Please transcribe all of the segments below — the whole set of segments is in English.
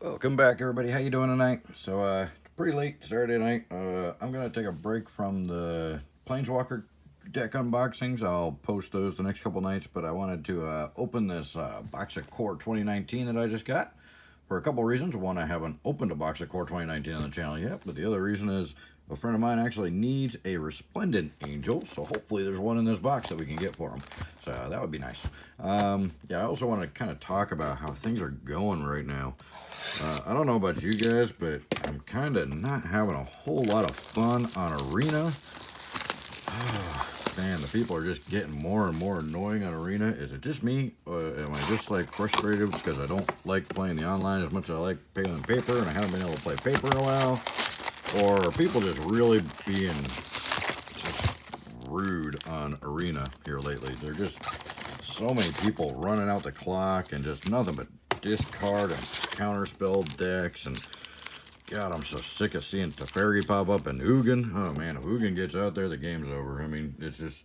Welcome back, everybody. How you doing tonight? So, pretty late Saturday night. I'm gonna take a break from the Planeswalker deck unboxings. I'll post those the next couple nights, but I wanted to open this box of Core 2019 that I just got for a couple reasons. One, I haven't opened a box of Core 2019 on the channel yet, but the other reason is a friend of mine actually needs a Resplendent Angel, so hopefully there's one in this box that we can get for him. So that would be nice. Yeah, I also want to kind of talk about how things are going right now. I don't know about you guys, but I'm kind of not having a whole lot of fun on Arena. Man, the people are just getting more and more annoying on Arena. Is it just me? Am I just like frustrated because I don't like playing the online as much as I like playing on paper, and I haven't been able to play paper in a while? Or are people just really being just rude on Arena here lately? They're just so many people running out the clock and just nothing but discard and counterspell decks. And God, I'm so sick of seeing Teferi pop up and Ugin. Oh man, if Ugin gets out there, the game's over. I mean, it's just,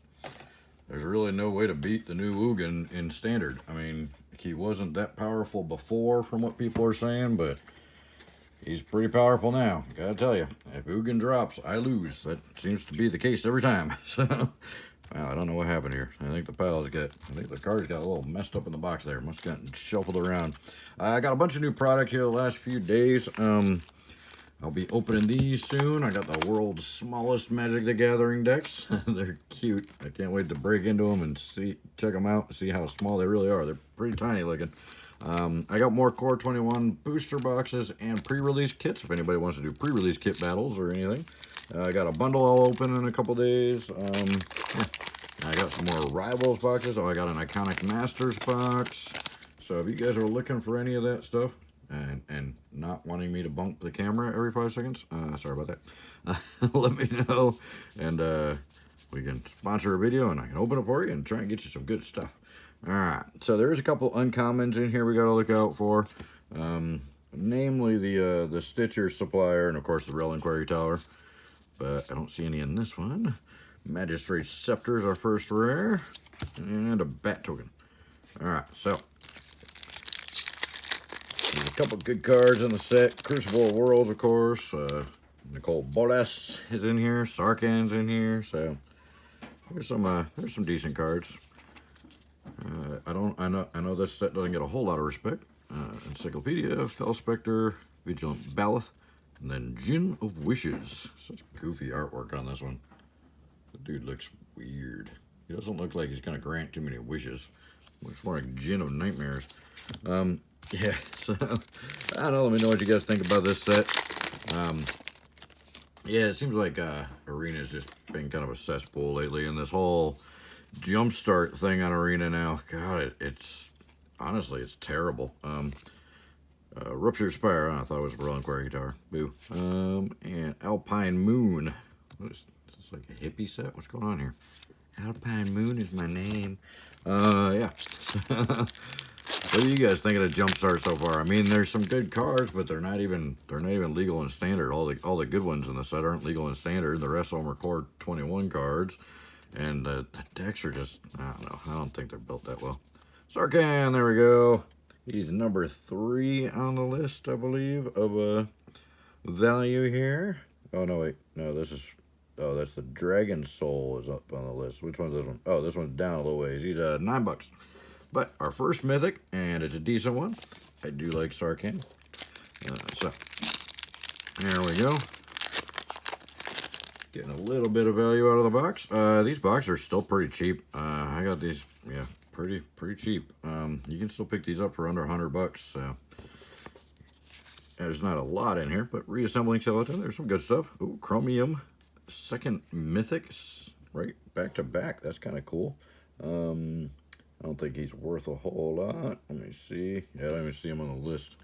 there's really no way to beat the new Ugin in Standard. I mean, he wasn't that powerful before from what people are saying, but he's pretty powerful now. Gotta tell you, if Ugin drops, I lose. That seems to be the case every time. So, wow, I don't know what happened here. I think the cards got a little messed up in the box there. Must have gotten shuffled around. I got a bunch of new product here the last few days. I'll be opening these soon. I got the world's smallest Magic the Gathering decks. They're cute. I can't wait to break into them and check them out and see how small they really are. They're pretty tiny looking. I got more Core 21 booster boxes and pre-release kits if anybody wants to do pre-release kit battles or anything. I got a bundle I'll open in a couple days. Yeah. I got some more Rivals boxes. Oh, I got an Iconic Masters box. So if you guys are looking for any of that stuff and not wanting me to bump the camera every 5 seconds, sorry about that. Let me know, and we can sponsor a video and I can open it for you and try and get you some good stuff. Alright, so there's a couple uncommons in here we got to look out for. Namely the Stitcher Supplier and of course the Relic Quarry Tower. But I don't see any in this one. Magistrate's Scepter is our first rare. And a Bat Token. Alright, so there's a couple good cards in the set. Crucible of Worlds, of course. Nicole Bolas is in here. Sarkhan's in here. So there's some decent cards. I know this set doesn't get a whole lot of respect. Encyclopedia, Felspector, Vigilant Baloth, and then Djinn of Wishes. Such goofy artwork on this one. The dude looks weird. He doesn't look like he's gonna grant too many wishes. Looks more like Djinn of Nightmares. Yeah, so I don't know, let me know what you guys think about this set. Yeah, it seems like Arena's just been kind of a cesspool lately, and this whole Jumpstart thing on Arena now, God, it's honestly, it's terrible. Ruptured Spire, I thought it was Relic Quarry Tower. Boo. And Alpine Moon. Is this like a hippie set? What's going on here? Alpine Moon is my name. Yeah. What do you guys think of the Jumpstart so far? I mean, there's some good cards, but they're not even legal in Standard. All the good ones in the set aren't legal in Standard. The rest of them are Core 21 cards. And the decks are just, I don't know. I don't think they're built that well. Sarkhan, there we go. He's number 3 on the list, I believe, of value here. Oh, no, wait. No, this is, oh, that's the Dragon Soul is up on the list. Which one's this one? Oh, this one's down a little ways. He's $9. But our first mythic, and it's a decent one. I do like Sarkhan. So, there we go. Getting a little bit of value out of the box. These boxes are still pretty cheap. I got these, yeah, pretty cheap. You can still pick these up for under $100. So there's not a lot in here, but reassembling skeleton, there's some good stuff. Ooh, Chromium, second mythic, right back to back. That's kind of cool. I don't think he's worth a whole lot. Let me see. Yeah, I don't even see him on the list.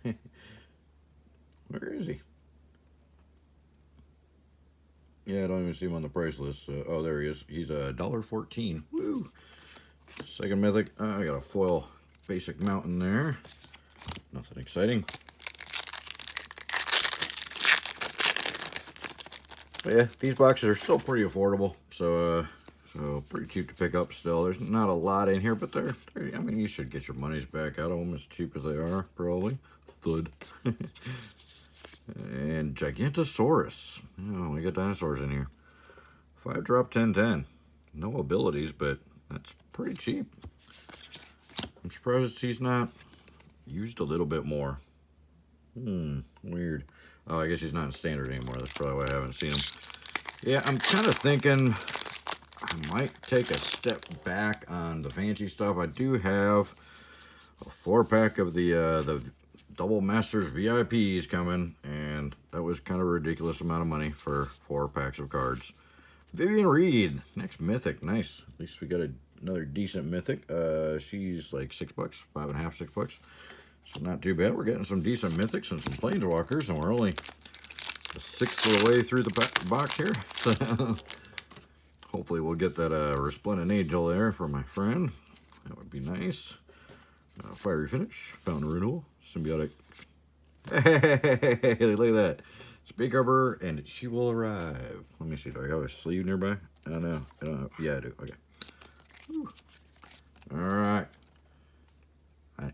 Where is he? Yeah, I don't even see him on the price list. Oh, there he is. He's $1.14. Woo! Second mythic. I got a foil basic mountain there. Nothing exciting. But yeah, these boxes are still pretty affordable. So pretty cheap to pick up still. There's not a lot in here, but they're I mean, you should get your money's back out of them as cheap as they are, probably. Thud. And Gigantosaurus. Oh, we got dinosaurs in here. 5-drop 10/10. No abilities, but that's pretty cheap. I'm surprised he's not used a little bit more. Weird. Oh, I guess he's not in standard anymore. That's probably why I haven't seen him. Yeah, I'm kind of thinking I might take a step back on the fancy stuff. I do have a 4-pack of the Double Masters VIPs coming, and that was kind of a ridiculous amount of money for 4 packs of cards. Vivian Reed, next mythic, nice. At least we got another decent mythic. She's like $6, 5.5, $6. So not too bad. We're getting some decent mythics and some planeswalkers, and we're only a sixth of the way through the box here. So hopefully we'll get that Resplendent Angel there for my friend. That would be nice. Fiery Finish, Fountain Renewal, Symbiotic. Hey, look at that. Speak of her, and she will arrive. Let me see. Do I have a sleeve nearby? I don't know. I don't know. Yeah, I do. Okay. Whew. All right.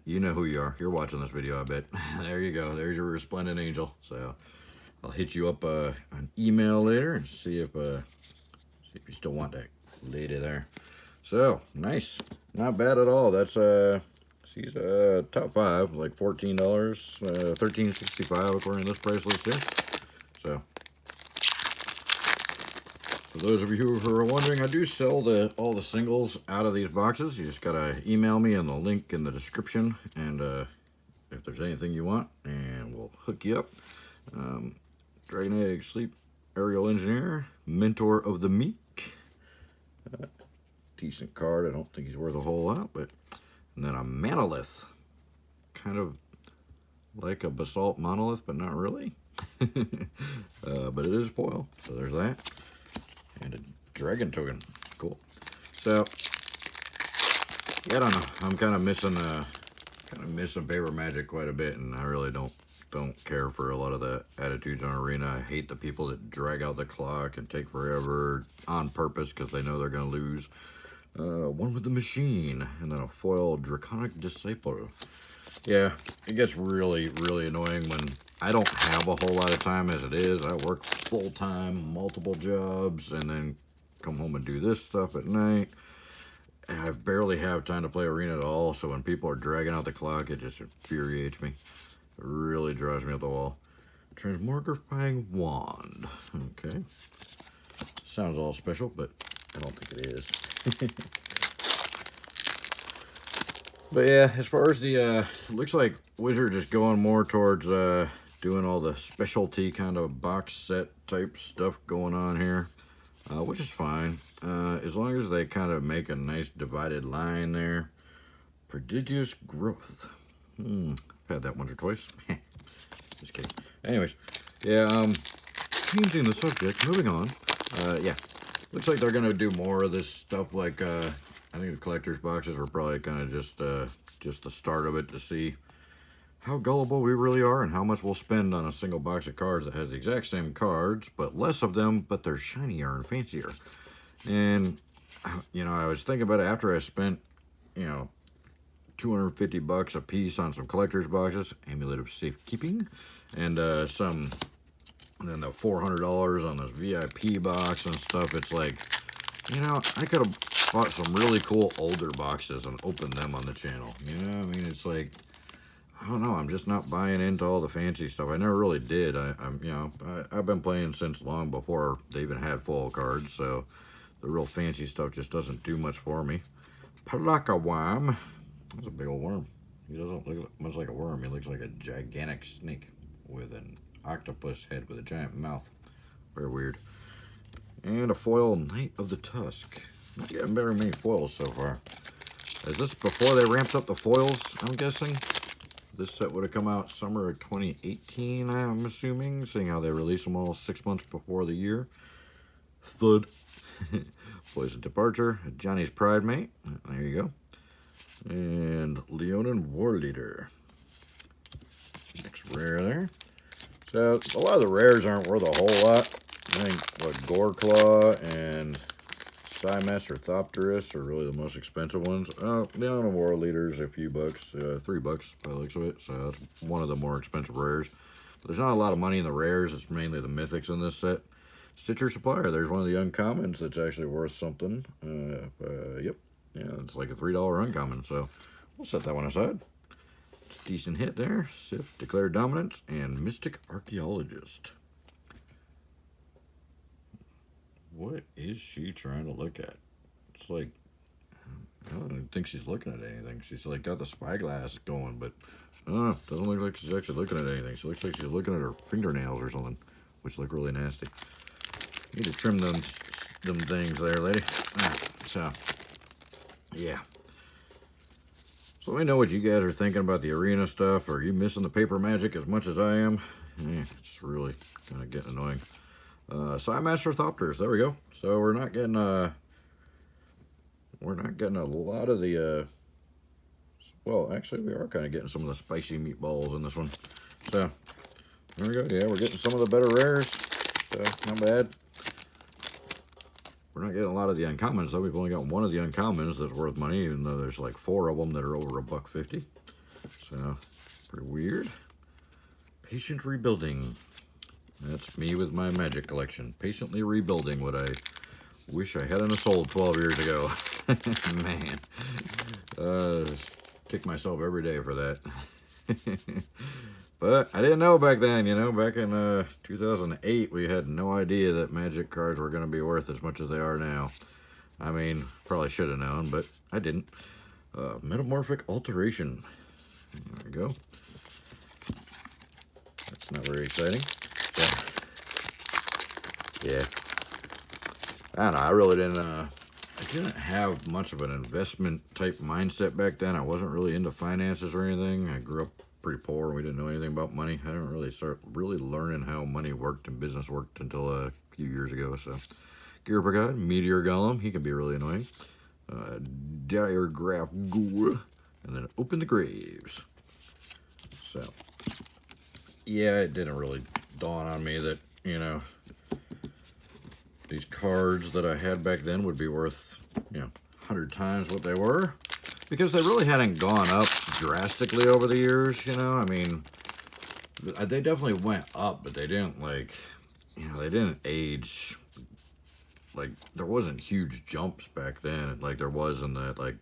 You know who you are. You're watching this video, I bet. There you go. There's your Resplendent Angel. So I'll hit you up an email later and see if you still want that lady there. So nice. Not bad at all. That's she's top 5, like $14, $13.65 according to this price list here. So, for those of you who are wondering, I do sell all the singles out of these boxes. You just gotta email me in the link in the description, and if there's anything you want, and we'll hook you up. Dragon Egg, Sleep, Aerial Engineer, Mentor of the Meek. Decent card. I don't think he's worth a whole lot, but and then a Monolith, kind of like a Basalt Monolith, but not really. But it is foil, so there's that. And a Dragon Token. Cool. So, yeah, I don't know. I'm kind of missing Paper Magic quite a bit, and I really don't care for a lot of the attitudes on Arena. I hate the people that drag out the clock and take forever on purpose because they know they're going to lose. One with the Machine, and then a foil Draconic Disciple. Yeah, it gets really, really annoying when I don't have a whole lot of time as it is. I work full-time, multiple jobs, and then come home and do this stuff at night. And I barely have time to play Arena at all, so when people are dragging out the clock, it just infuriates me. It really drives me up the wall. Transmogrifying Wand. Okay. Sounds all special, but I don't think it is. But yeah, as far as the, looks like Wizards is going more towards doing all the specialty kind of box set type stuff going on here, which is fine, as long as they kind of make a nice divided line there. Prodigious Growth. I've had that once or twice. Just kidding. Anyways, yeah, changing the subject, moving on. Yeah, looks like they're going to do more of this stuff, like, I think the collector's boxes are probably kind of just the start of it, to see how gullible we really are and how much we'll spend on a single box of cards that has the exact same cards, but less of them, but they're shinier and fancier. And, you know, I was thinking about it after I spent, you know, $250 a piece on some collector's boxes, Amulet of Safekeeping, and and then the $400 on this VIP box and stuff. It's like, you know, I could have bought some really cool older boxes and opened them on the channel. You know, I mean, it's like, I don't know, I'm just not buying into all the fancy stuff. I never really did. I've been playing since long before they even had full cards, so the real fancy stuff just doesn't do much for me. Palakawam. That's a big old worm. He doesn't look much like a worm. He looks like a gigantic snake with an octopus head with a giant mouth. Very weird. And a foil Knight of the Tusk. Not getting very many foils so far. Is this before they ramped up the foils, I'm guessing? This set would have come out summer of 2018, I'm assuming, seeing how they release them all 6 months before the year. Thud. Poison Departure. Johnny's Pride Mate. There you go. And Leonin War Leader. Next rare there. So, a lot of the rares aren't worth a whole lot. I think, what, Goreclaw and Psymaster Thopterus are really the most expensive ones. The Honor War Leader's a few bucks, $3 by the looks of it. So that's one of the more expensive rares. But there's not a lot of money in the rares. It's mainly the mythics in this set. Stitcher Supplier. There's one of the uncommons that's actually worth something. Yep. Yeah, it's like a $3 uncommon. So we'll set that one aside. It's a decent hit there. Sif, Declared Dominance, and Mystic Archaeologist. What is she trying to look at? It's like, I don't even think she's looking at anything. She's like got the spyglass going, but doesn't look like she's actually looking at anything. She looks like she's looking at her fingernails or something, which look really nasty. Need to trim them things there, lady. So, yeah. So let me know what you guys are thinking about the arena stuff. Are you missing the paper magic as much as I am? It's really kind of getting annoying. Psymaster Thopters, there we go. So we're not getting a lot of the well, actually we are kind of getting some of the spicy meatballs in this one. So there we go. Yeah, we're getting some of the better rares. So not bad. We're not getting a lot of the uncommons though. We've only got one of the uncommons that's worth money, even though there's like 4 of them that are over $1.50. So pretty weird. Patient Rebuilding. That's me with my magic collection. Patiently rebuilding what I wish I hadn't sold 12 years ago. Man. Kick myself every day for that. But I didn't know back then, you know. Back in 2008, we had no idea that magic cards were going to be worth as much as they are now. I mean, probably should have known, but I didn't. Metamorphic Alteration. There we go. That's not very exciting. Yeah, I don't know. I really didn't. I didn't have much of an investment type mindset back then. I wasn't really into finances or anything. I grew up pretty poor. We didn't know anything about money. I didn't really start learning how money worked and business worked until a few years ago. So, Gear Brigade, Meteor Golem. He can be really annoying. Diregraph Ghoul, and then Open the Graves. So, yeah, it didn't really dawn on me that, you know, these cards that I had back then would be worth, 100 times what they were, because they really hadn't gone up drastically over the years, you know. I mean, they definitely went up, but they didn't, like, they didn't age. Like, there wasn't huge jumps back then, like there was in that, like,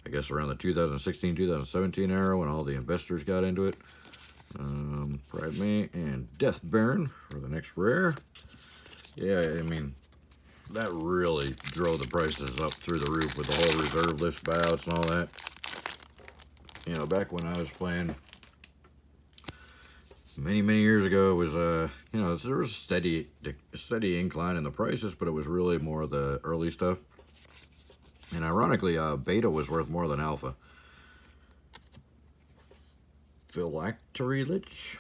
I guess around the 2016, 2017 era when all the investors got into it. Pride Me and Death Baron for the next rare. Yeah, I mean, that really drove the prices up through the roof with the whole reserve list buyouts and all that. You know, back when I was playing many years ago, it was, there was a steady incline in the prices, but it was really more of the early stuff. And ironically, beta was worth more than alpha. Phylactery Lich?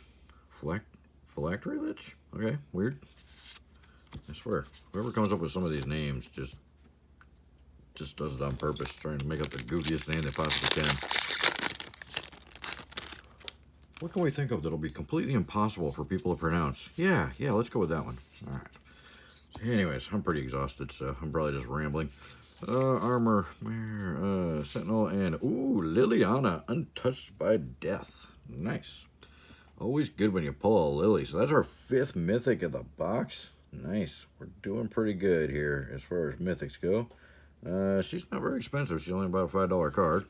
Phylactery Lich? Okay, weird. I swear, whoever comes up with some of these names just does it on purpose, trying to make up the goofiest name they possibly can. What can we think of that'll be completely impossible for people to pronounce? Yeah, let's go with that one. All right. Anyways, I'm pretty exhausted, so I'm probably just rambling. Armor, Sentinel, and ooh, Liliana, Untouched by Death. Nice. Always good when you pull a Lily. So that's our 5th mythic in the box. Nice. We're doing pretty good here as far as mythics go. She's not very expensive. She's only about a $5 card.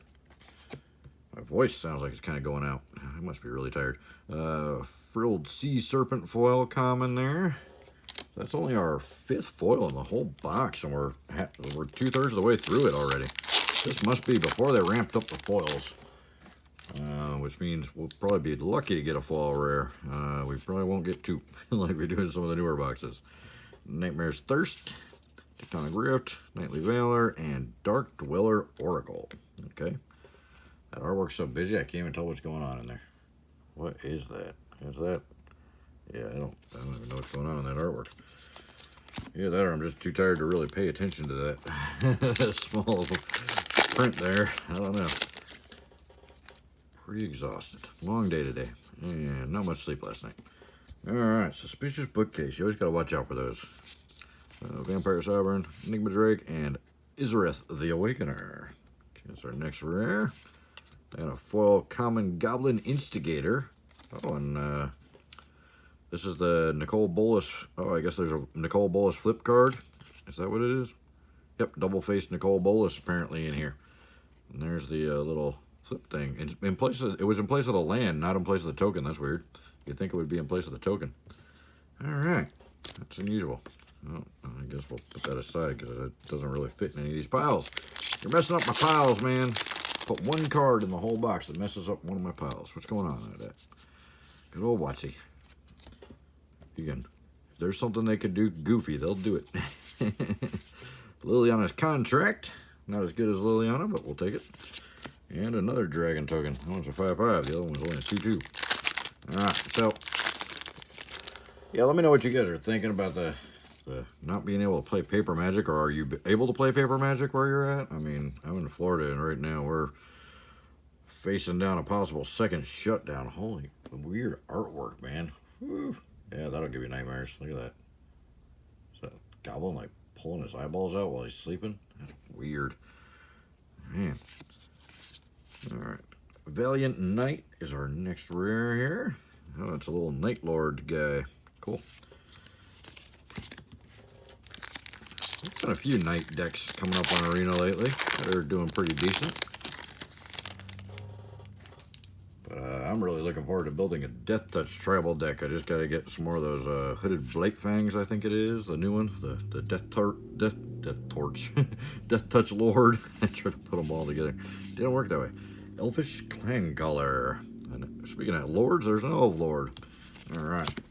My voice sounds like it's kind of going out. I must be really tired. Frilled Sea Serpent foil common there. That's only our 5th foil in the whole box, and we're 2/3 of the way through it already. This must be before they ramped up the foils, which means we'll probably be lucky to get a foil rare. We probably won't get 2 like we do in some of the newer boxes. Nightmare's Thirst, Tectonic Rift, Nightly Valor, and Dark Dweller Oracle. Okay. That artwork's so busy I can't even tell what's going on in there. What is that? Is that? Yeah, I don't even know what's going on in that artwork. Yeah, that or I'm just too tired to really pay attention to that small print there. I don't know. Pretty exhausted. Long day today. And not much sleep last night. Alright, Suspicious Bookcase. You always gotta watch out for those. Vampire Sovereign, Enigma Drake, and Izarith the Awakener. That's our next rare. And a foil common Goblin Instigator. Oh, and this is the Nicole Bolas. Oh, I guess there's a Nicole Bolas flip card. Is that what it is? Yep, double-faced Nicole Bolas apparently in here. And there's the little flip thing. In place of, it was in place of the land, not in place of the token. That's weird. You'd think it would be in place of the token. All right, that's unusual. Well, I guess we'll put that aside because it doesn't really fit in any of these piles. You're messing up my piles, man. Put one card in the whole box that messes up one of my piles. What's going on with that? Good old Watsy. Again, if there's something they could do goofy, they'll do it. Liliana's Contract. Not as good as Liliana, but we'll take it. And another dragon token. That one's a 5/5. The other one's only a 2/2. Alright, so yeah, let me know what you guys are thinking about the not being able to play paper Magic, or are you able to play paper Magic where you're at? I mean, I'm in Florida, and right now we're facing down a possible second shutdown. Holy weird artwork, man. Woo. Yeah, that'll give you nightmares. Look at that. Is that Goblin like pulling his eyeballs out while he's sleeping? That's weird. Man. Alright. Valiant Knight is our next rare here. Oh, it's a little Night Lord guy. Cool. There's been a few Knight decks coming up on Arena lately. They're doing pretty decent. But I'm really looking forward to building a Death Touch tribal deck. I just got to get some more of those Hooded Blake Fangs, I think it is. The new one. The Death Torch. Death Touch Lord. I tried to put them all together. Didn't work that way. Elfish Clan Color. And speaking of Lords, there's an Elf Lord. Alright.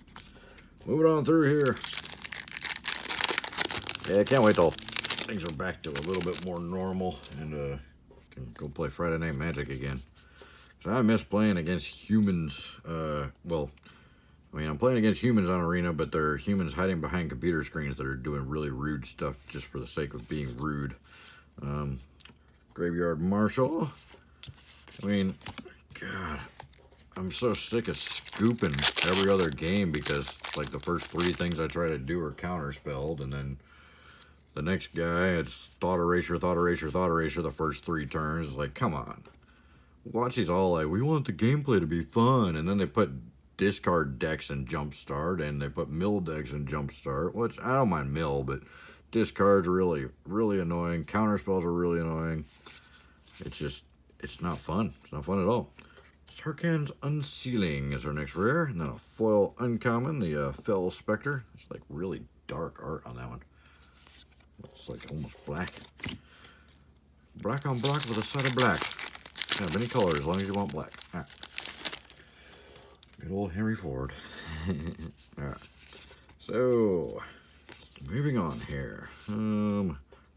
Moving on through here. Yeah, I can't wait till things are back to a little bit more normal and can go play Friday Night Magic again. So I miss playing against humans. Well, I mean, I'm playing against humans on Arena, but they're humans hiding behind computer screens that are doing really rude stuff just for the sake of being rude. Graveyard Marshal. I mean, God, I'm so sick of scooping every other game because, like, the first 3 things I try to do are counterspelled, and then the next guy, it's Thought Erasure, Thought Erasure, Thought Erasure the first 3 turns. It's like, come on. Watchy's all like, we want the gameplay to be fun, and then they put discard decks in Jumpstart, and they put mill decks in Jumpstart, which I don't mind mill, but discards are really, really annoying. Counterspells are really annoying. It's just, it's not fun. It's not fun at all. Sarkhan's Unsealing is our next rare, and then a foil uncommon, the Fell Spectre. It's like really dark art on that one. It's like almost black. Black on black with a side of black. Yeah, any color as long as you want black. All right. Good old Henry Ford. All right. So, moving on here.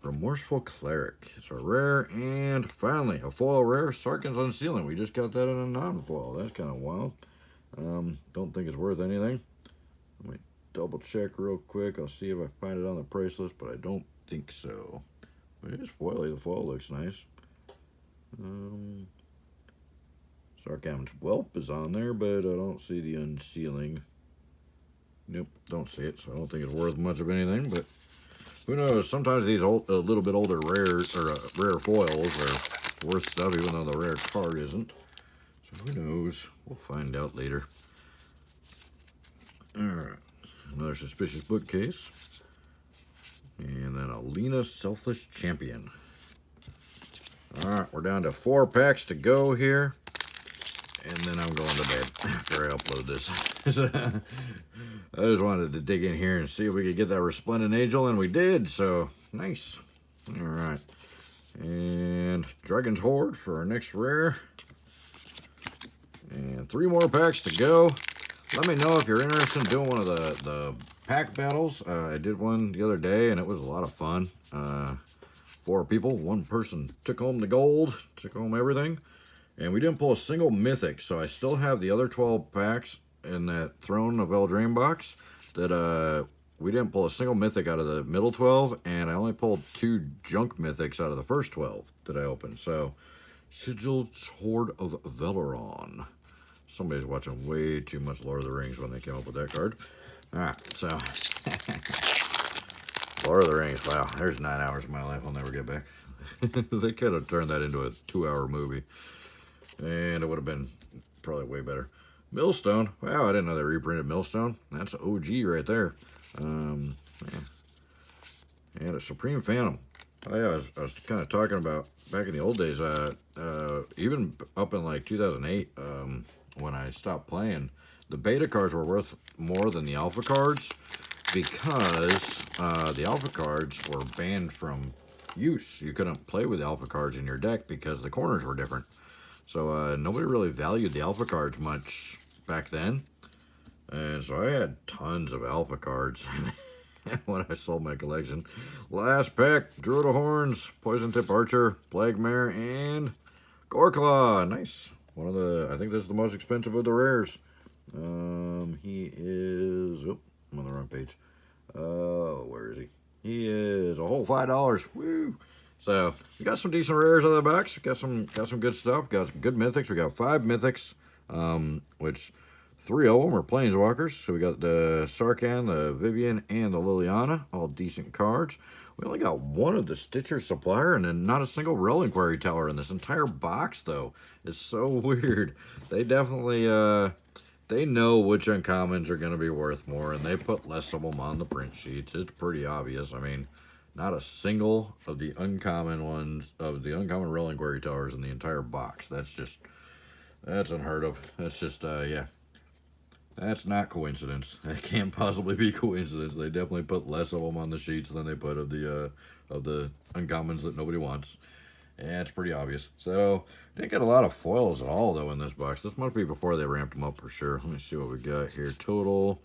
Remorseful Cleric. It's a rare, and finally a foil rare, Sarkhan's Unsealing. We just got that in a non-foil. That's kind of wild. Don't think it's worth anything. Let me double check real quick. I'll see if I find it on the price list, but I don't think so. But it is foily. The foil looks nice. Sarkhan's Whelp is on there, but I don't see the Unsealing. Nope, don't see it, so I don't think it's worth much of anything, but who knows? Sometimes these a little bit older rares, or rare foils are worth stuff, even though the rare card isn't. So who knows? We'll find out later. Alright, another Suspicious Bookcase. And then a Lena Selfless Champion. Alright, we're down to 4 packs to go here. And then I'm going to bed after I upload this. I just wanted to dig in here and see if we could get that Resplendent Angel, and we did, so nice. Alright. And Dragon's Horde for our next rare. And 3 more packs to go. Let me know if you're interested in doing one of the pack battles. I did one the other day, and it was a lot of fun. 4 people. 1 person took home the gold, took home everything. And we didn't pull a single mythic, so I still have the other 12 packs in that Throne of Eldraine box that we didn't pull a single mythic out of the middle 12, and I only pulled 2 junk mythics out of the first 12 that I opened. So, Sigil's Horde of Veleron. Somebody's watching way too much Lord of the Rings when they came up with that card. Alright, so Lord of the Rings. Wow, there's 9 hours of my life I'll never get back. They could have turned that into a 2-hour movie, and it would have been probably way better. Millstone. Wow, I didn't know they reprinted Millstone. That's OG right there. Yeah. And a Supreme Phantom. Oh yeah, I was kind of talking about back in the old days, even up in like 2008, when I stopped playing, the beta cards were worth more than the alpha cards because the alpha cards were banned from use. You couldn't play with alpha cards in your deck because the corners were different. So nobody really valued the alpha cards much back then. And so I had tons of alpha cards when I sold my collection. Last pack, Druid of Horns, Poison Tip Archer, Plague Mare, and Goreclaw. Nice. One of the, I think this is the most expensive of the rares. He is, oh, I'm on the wrong page. Where is he? He is a whole $5. Woo! So we got some decent rares out of the box. Got some good stuff. Got some good mythics. We got 5 mythics, which 3 of them are planeswalkers. So we got the Sarkhan, the Vivian, and the Liliana. All decent cards. We only got 1 of the Stitcher Supplier, and then not a single Real Inquiry Tower in this entire box, though. It's so weird. They definitely, they know which uncommons are going to be worth more, and they put less of them on the print sheets. It's pretty obvious. I mean, not a single of the uncommon ones, of the uncommon Real Inquiry Towers in the entire box. That's unheard of. That's just, yeah. That's not coincidence. That can't possibly be coincidence. They definitely put less of them on the sheets than they put of the uncommons that nobody wants. Yeah, it's pretty obvious. So, didn't get a lot of foils at all, though, in this box. This must be before they ramped them up for sure. Let me see what we got here total.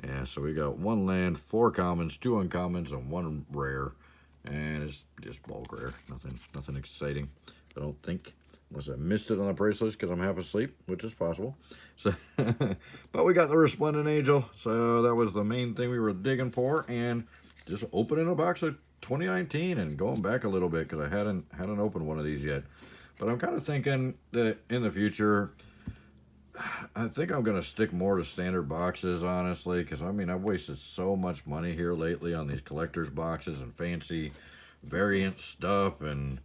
Yeah, so we got 1 land, 4 commons, 2 uncommons, and 1 rare. And it's just bulk rare. Nothing exciting, I don't think. Unless I missed it on the price list because I'm half asleep, which is possible. So, but we got the Resplendent Angel. So that was the main thing we were digging for. And just opening a box of 2019 and going back a little bit because I hadn't opened one of these yet. But I'm kind of thinking that in the future, I think I'm going to stick more to standard boxes, honestly. Because, I mean, I've wasted so much money here lately on these collector's boxes and fancy variant stuff. And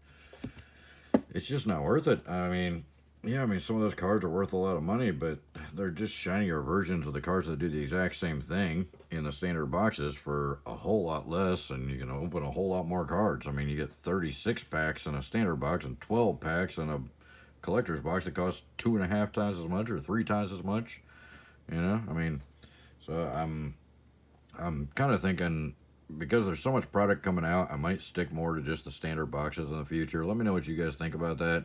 it's just not worth it. I mean, yeah, I mean, some of those cards are worth a lot of money, but they're just shinier versions of the cards that do the exact same thing in the standard boxes for a whole lot less, and you can open a whole lot more cards. I mean, you get 36 packs in a standard box and 12 packs in a collector's box that costs 2.5 times as much or 3 times as much. You know, I mean, so I'm kind of thinking, because there's so much product coming out, I might stick more to just the standard boxes in the future. Let me know what you guys think about that.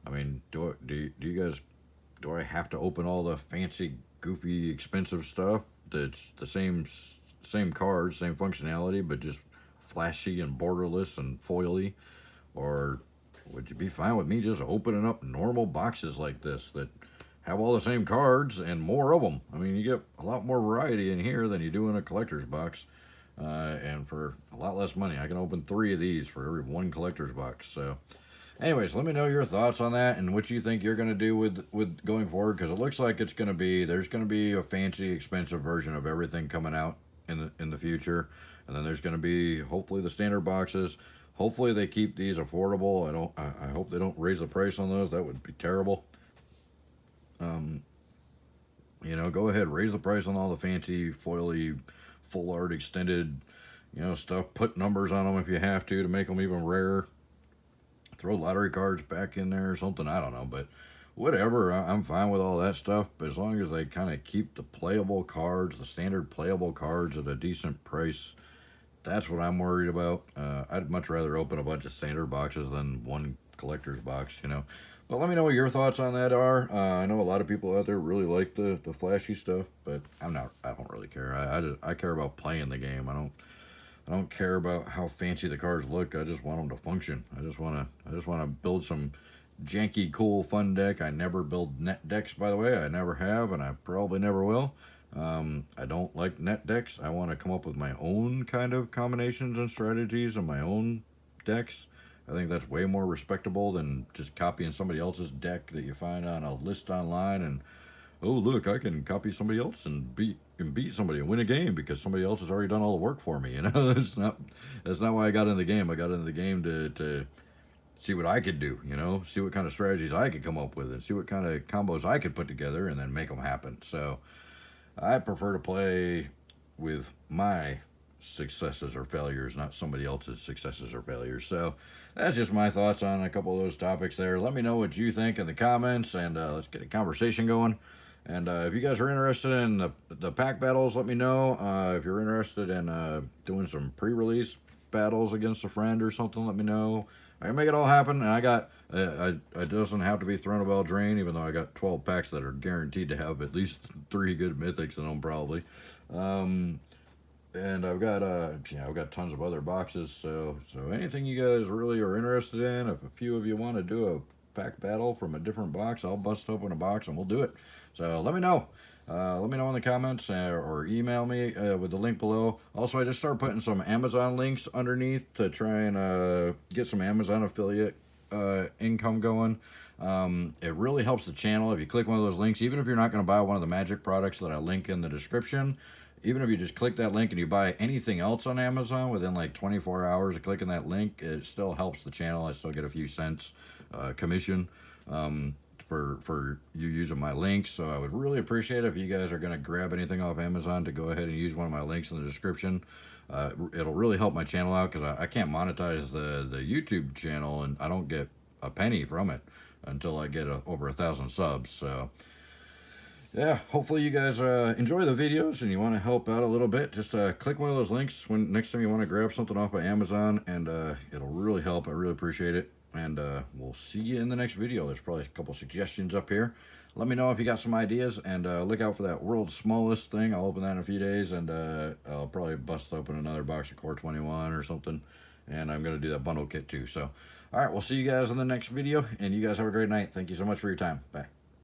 I mean, do I have to open all the fancy, goofy, expensive stuff that's the same cards, same functionality, but just flashy and borderless and foily? Or would you be fine with me just opening up normal boxes like this that have all the same cards and more of them? I mean, you get a lot more variety in here than you do in a collector's box. And for a lot less money. I can open 3 of these for every 1 collector's box. So, anyways, let me know your thoughts on that and what you think you're going to do with going forward, because it looks like there's going to be a fancy, expensive version of everything coming out in the future, and then there's going to be hopefully the standard boxes. Hopefully they keep these affordable. I hope they don't raise the price on those. That would be terrible. You know, go ahead, raise the price on all the fancy, foily, full art, extended, you know, stuff. Put numbers on them if you have to make them even rarer. Throw lottery cards back in there or something. I don't know, but whatever. I'm fine with all that stuff. But as long as they kind of keep the playable cards, the standard playable cards at a decent price, that's what I'm worried about. I'd much rather open a bunch of standard boxes than 1 collector's box, you know. But let me know what your thoughts on that are. I know a lot of people out there really like the flashy stuff, but I don't really care. I care about playing the game. I don't care about how fancy the cards look. I just want them to function. I just want to build some janky, cool, fun deck. I never build net decks, by the way. I never have, and I probably never will. I don't like net decks. I want to come up with my own kind of combinations and strategies and my own decks. I think that's way more respectable than just copying somebody else's deck that you find on a list online and oh look, I can copy somebody else and beat somebody and win a game because somebody else has already done all the work for me. You know, that's not why I got in the game. I got into the game to see what I could do, you know, see what kind of strategies I could come up with and see what kind of combos I could put together and then make them happen. So I prefer to play with my successes or failures, not somebody else's successes or failures. So that's just my thoughts on a couple of those topics there. Let me know what you think in the comments, and let's get a conversation going. And if you guys are interested in the pack battles, let me know. If you're interested in doing some pre-release battles against a friend or something, let me know. I can make it all happen. And I got, it doesn't have to be Throne of Eldraine, even though I got 12 packs that are guaranteed to have at least 3 good mythics in them, probably. And I've got tons of other boxes. So anything you guys really are interested in, if a few of you want to do a pack battle from a different box, I'll bust open a box and we'll do it. So let me know. Let me know in the comments or email me with the link below. Also, I just started putting some Amazon links underneath to try and get some Amazon affiliate income going. It really helps the channel if you click one of those links, even if you're not going to buy one of the magic products that I link in the description. Even if you just click that link and you buy anything else on Amazon within like 24 hours of clicking that link, it still helps the channel. I still get a few cents commission for you using my links. So I would really appreciate it if you guys are going to grab anything off Amazon to go ahead and use one of my links in the description. It'll really help my channel out because I can't monetize the YouTube channel, and I don't get a penny from it until I get over 1,000 subs. So yeah, hopefully you guys enjoy the videos and you want to help out a little bit. Just click one of those links when next time you want to grab something off of Amazon, and it'll really help. I really appreciate it. And we'll see you in the next video. There's probably a couple suggestions up here. Let me know if you got some ideas, and look out for that world's smallest thing. I'll open that in a few days, and I'll probably bust open another box of Core 21 or something. And I'm going to do that bundle kit too. So, all right, we'll see you guys in the next video, and you guys have a great night. Thank you so much for your time. Bye.